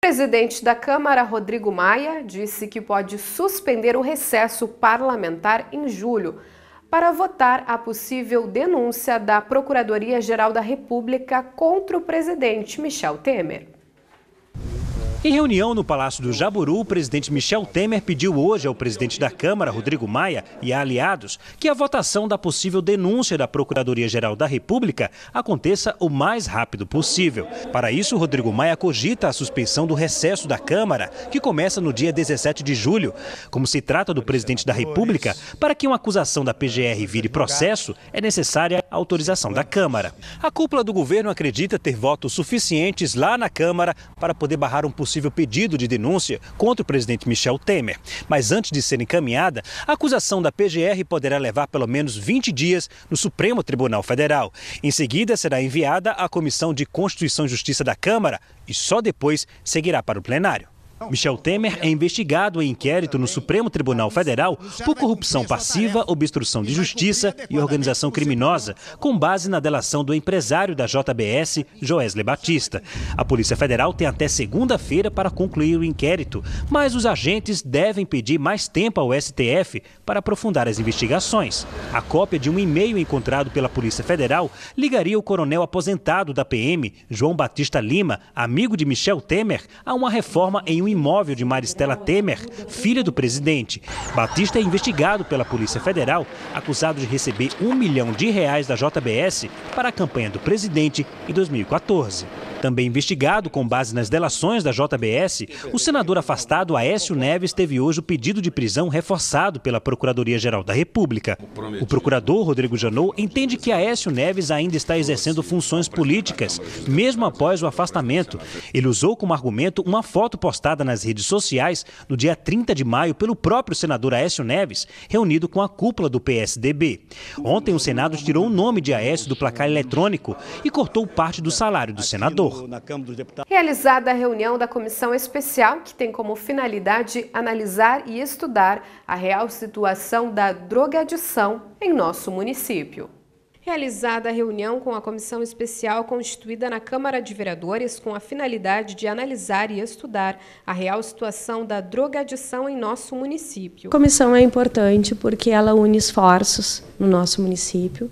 presidente da Câmara, Rodrigo Maia, disse que pode suspender o recesso parlamentar em julho para votar a possível denúncia da Procuradoria-Geral da República contra o presidente Michel Temer. Em reunião no Palácio do Jaburu, o presidente Michel Temer pediu hoje ao presidente da Câmara, Rodrigo Maia, e a aliados que a votação da possível denúncia da Procuradoria-Geral da República aconteça o mais rápido possível. Para isso, Rodrigo Maia cogita a suspensão do recesso da Câmara, que começa no dia 17 de julho. Como se trata do presidente da República, para que uma acusação da PGR vire processo, é necessária a autorização da Câmara. A cúpula do governo acredita ter votos suficientes lá na Câmara para poder barrar um possível pedido de denúncia contra o presidente Michel Temer. Mas antes de ser encaminhada, a acusação da PGR poderá levar pelo menos 20 dias no Supremo Tribunal Federal. Em seguida, será enviada à Comissão de Constituição e Justiça da Câmara e só depois seguirá para o plenário. Michel Temer é investigado em inquérito no Supremo Tribunal Federal por corrupção passiva, obstrução de justiça e organização criminosa, com base na delação do empresário da JBS, Joesley Batista. A Polícia Federal tem até segunda-feira para concluir o inquérito, mas os agentes devem pedir mais tempo ao STF para aprofundar as investigações. A cópia de um e-mail encontrado pela Polícia Federal ligaria o coronel aposentado da PM, João Batista Lima, amigo de Michel Temer, a uma reforma em um imóvel de Maristela Temer, filha do presidente. Batista é investigado pela Polícia Federal, acusado de receber R$ 1 milhão da JBS para a campanha do presidente em 2014. Também investigado com base nas delações da JBS, o senador afastado Aécio Neves teve hoje o pedido de prisão reforçado pela Procuradoria-Geral da República. O procurador Rodrigo Janot entende que Aécio Neves ainda está exercendo funções políticas, mesmo após o afastamento. Ele usou como argumento uma foto postada nas redes sociais no dia 30 de maio pelo próprio senador Aécio Neves, reunido com a cúpula do PSDB. Ontem o Senado tirou o nome de Aécio do placar eletrônico e cortou parte do salário do senador. Realizada a reunião da comissão especial, que tem como finalidade analisar e estudar a real situação da drogadição em nosso município. Realizada a reunião com a comissão especial constituída na Câmara de Vereadores com a finalidade de analisar e estudar a real situação da drogadição em nosso município. A comissão é importante porque ela une esforços no nosso município,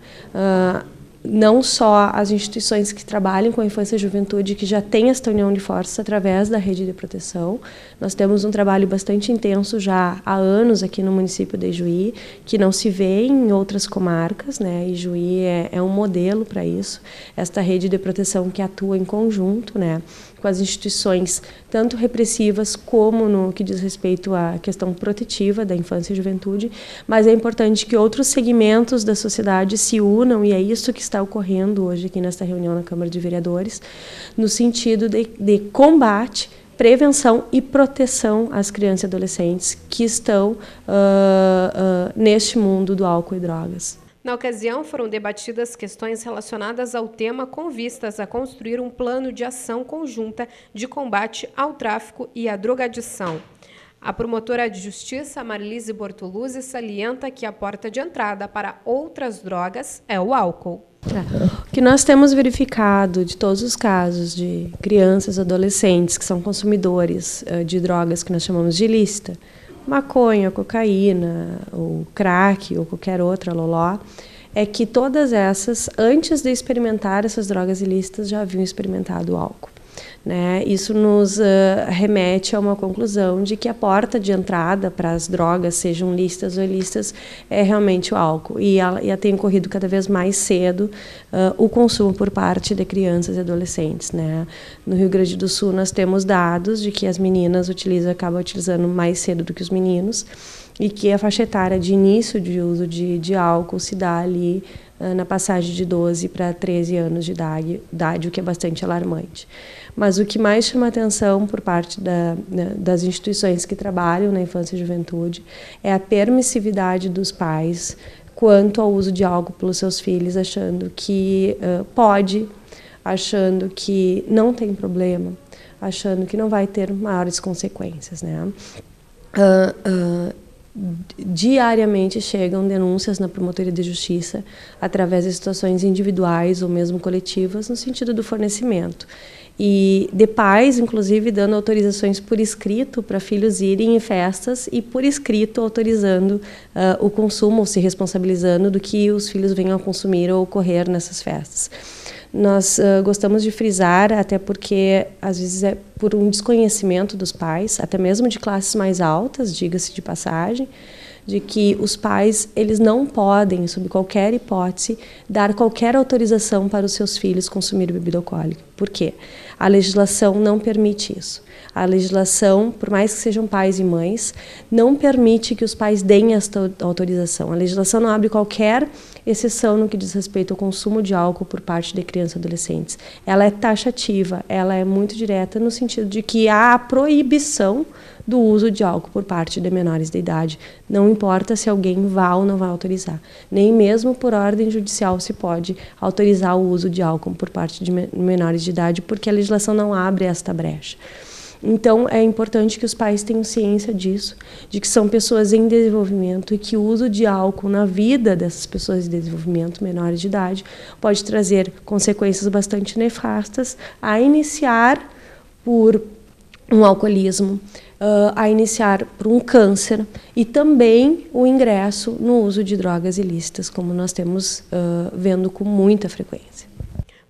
não só as instituições que trabalham com a infância e juventude, que já têm esta união de forças através da rede de proteção. Nós temos um trabalho bastante intenso já há anos aqui no município de Ijuí, que não se vê em outras comarcas, né? Ijuí é um modelo para isso. Esta rede de proteção que atua em conjunto, né, com as instituições, tanto repressivas como no que diz respeito à questão protetiva da infância e juventude, mas é importante que outros segmentos da sociedade se unam, e é isso que está ocorrendo hoje aqui nesta reunião na Câmara de Vereadores, no sentido de combate, prevenção e proteção às crianças e adolescentes que estão neste mundo do álcool e drogas. Na ocasião, foram debatidas questões relacionadas ao tema com vistas a construir um plano de ação conjunta de combate ao tráfico e à drogadição. A promotora de justiça, Marilise Bortoluzzi, salienta que a porta de entrada para outras drogas é o álcool. O que nós temos verificado de todos os casos de crianças e adolescentes que são consumidores de drogas que nós chamamos de ilícita, maconha, cocaína, ou crack, ou qualquer outra loló, é que todas essas, antes de experimentar essas drogas ilícitas, já haviam experimentado o álcool. Né? Isso nos remete a uma conclusão de que a porta de entrada para as drogas, sejam lícitas ou ilícitas, é realmente o álcool. E ela tem ocorrido cada vez mais cedo o consumo por parte de crianças e adolescentes. Né? No Rio Grande do Sul, nós temos dados de que as meninas acabam utilizando mais cedo do que os meninos, e que a faixa etária de início de uso de álcool se dá ali na passagem de 12 para 13 anos de idade, o que é bastante alarmante. Mas o que mais chama atenção por parte das instituições que trabalham na infância e juventude é a permissividade dos pais quanto ao uso de álcool pelos seus filhos, achando que pode, achando que não tem problema, achando que não vai ter maiores consequências, né? Diariamente chegam denúncias na Promotoria de Justiça através de situações individuais ou mesmo coletivas no sentido do fornecimento. e de pais, inclusive, dando autorizações por escrito para filhos irem em festas e por escrito autorizando o consumo, ou se responsabilizando do que os filhos venham a consumir ou ocorrer nessas festas. Nós gostamos de frisar, até porque às vezes é por um desconhecimento dos pais, até mesmo de classes mais altas, diga-se de passagem, de que os pais eles não podem, sob qualquer hipótese, dar qualquer autorização para os seus filhos consumir bebida alcoólica. Por quê? A legislação não permite isso. A legislação, por mais que sejam pais e mães, não permite que os pais deem esta autorização. A legislação não abre qualquer exceção no que diz respeito ao consumo de álcool por parte de crianças e adolescentes. Ela é taxativa, ela é muito direta no sentido de que há a proibição do uso de álcool por parte de menores de idade. Não importa se alguém vai ou não vai autorizar. Nem mesmo por ordem judicial se pode autorizar o uso de álcool por parte de menores de idade, porque a legislação não abre esta brecha. Então, é importante que os pais tenham ciência disso, de que são pessoas em desenvolvimento e que o uso de álcool na vida dessas pessoas em desenvolvimento, menores de idade, pode trazer consequências bastante nefastas, a iniciar por um alcoolismo, a iniciar por um câncer e também o ingresso no uso de drogas ilícitas, como nós temos vendo com muita frequência.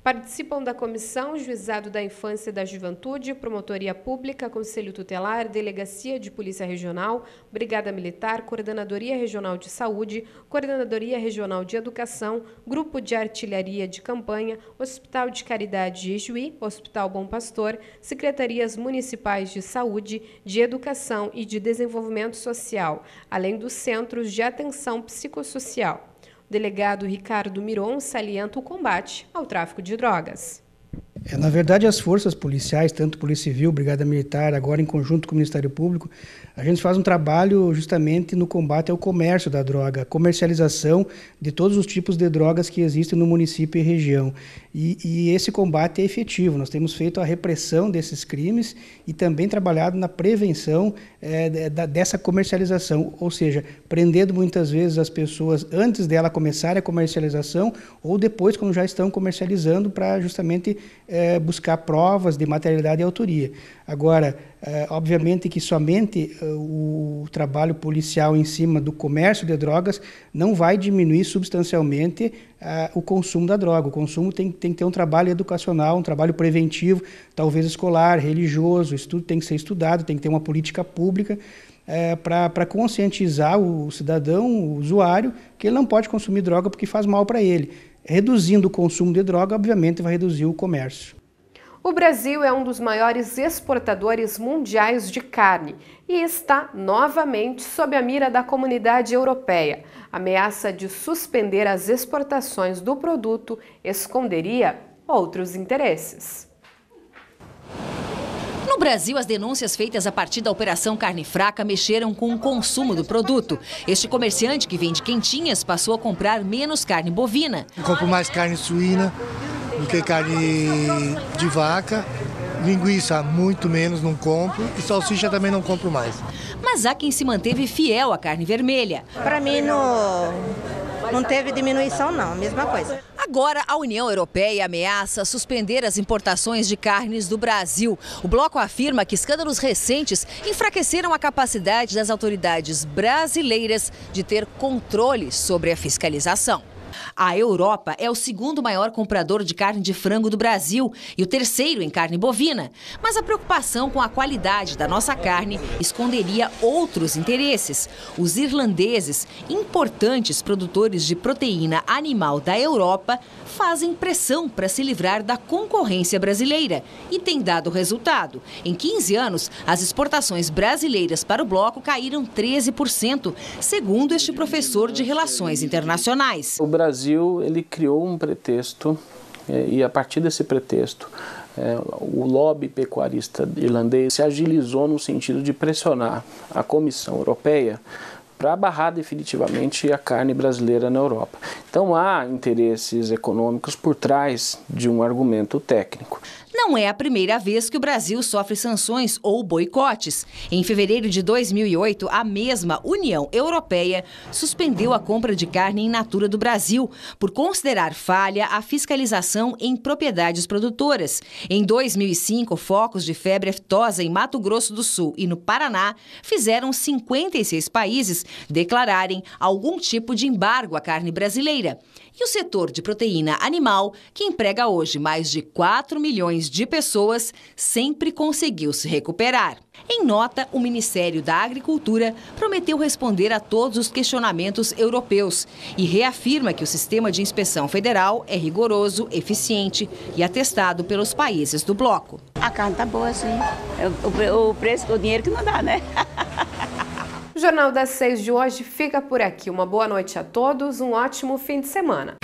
Participam da comissão Juizado da Infância e da Juventude, Promotoria Pública, Conselho Tutelar, Delegacia de Polícia Regional, Brigada Militar, Coordenadoria Regional de Saúde, Coordenadoria Regional de Educação, Grupo de Artilharia de Campanha, Hospital de Caridade de Ijuí, Hospital Bom Pastor, Secretarias Municipais de Saúde, de Educação e de Desenvolvimento Social, além dos Centros de Atenção Psicossocial. O delegado Ricardo Miron salienta o combate ao tráfico de drogas. Na verdade, as forças policiais, tanto Polícia Civil, Brigada Militar, agora em conjunto com o Ministério Público, a gente faz um trabalho justamente no combate ao comércio da droga, a comercialização de todos os tipos de drogas que existem no município e região. E esse combate é efetivo. Nós temos feito a repressão desses crimes e também trabalhado na prevenção dessa comercialização, ou seja, prendendo muitas vezes as pessoas antes dela começar a comercialização ou depois, quando já estão comercializando, para justamente buscar provas de materialidade e autoria. Agora, obviamente que somente o trabalho policial em cima do comércio de drogas não vai diminuir substancialmente o consumo da droga. O consumo tem que ter um trabalho educacional, um trabalho preventivo, talvez escolar, religioso, isso tem que ser estudado, tem que ter uma política pública para conscientizar o cidadão, o usuário, que ele não pode consumir droga porque faz mal para ele. Reduzindo o consumo de droga, obviamente, vai reduzir o comércio. O Brasil é um dos maiores exportadores mundiais de carne e está novamente sob a mira da comunidade europeia. A ameaça de suspender as exportações do produto esconderia outros interesses. No Brasil, as denúncias feitas a partir da Operação Carne Fraca mexeram com o consumo do produto. Este comerciante que vende quentinhas passou a comprar menos carne bovina. Eu compro mais carne suína do que carne de vaca. Linguiça, muito menos, não compro. E salsicha também não compro mais. Mas há quem se manteve fiel à carne vermelha. Para mim, não teve diminuição, não. A mesma coisa. Agora, a União Europeia ameaça suspender as importações de carnes do Brasil. O bloco afirma que escândalos recentes enfraqueceram a capacidade das autoridades brasileiras de ter controle sobre a fiscalização. A Europa é o segundo maior comprador de carne de frango do Brasil e o terceiro em carne bovina. Mas a preocupação com a qualidade da nossa carne esconderia outros interesses. Os irlandeses, importantes produtores de proteína animal da Europa, fazem pressão para se livrar da concorrência brasileira e tem dado resultado. Em 15 anos, as exportações brasileiras para o bloco caíram 13%, segundo este professor de Relações Internacionais. O Brasil ele criou um pretexto e a partir desse pretexto o lobby pecuarista irlandês se agilizou no sentido de pressionar a Comissão Europeia para barrar definitivamente a carne brasileira na Europa. Então há interesses econômicos por trás de um argumento técnico. Não é a primeira vez que o Brasil sofre sanções ou boicotes. Em fevereiro de 2008, a mesma União Europeia suspendeu a compra de carne in natura do Brasil por considerar falha a fiscalização em propriedades produtoras. Em 2005, focos de febre aftosa em Mato Grosso do Sul e no Paraná fizeram 56 países declararem algum tipo de embargo à carne brasileira. E o setor de proteína animal, que emprega hoje mais de 4 milhões de pessoas, sempre conseguiu se recuperar. Em nota, o Ministério da Agricultura prometeu responder a todos os questionamentos europeus e reafirma que o sistema de inspeção federal é rigoroso, eficiente e atestado pelos países do bloco. A carne tá boa, sim. O preço, o dinheiro que não dá, né? O Jornal das 6 de hoje fica por aqui. Uma boa noite a todos, um ótimo fim de semana.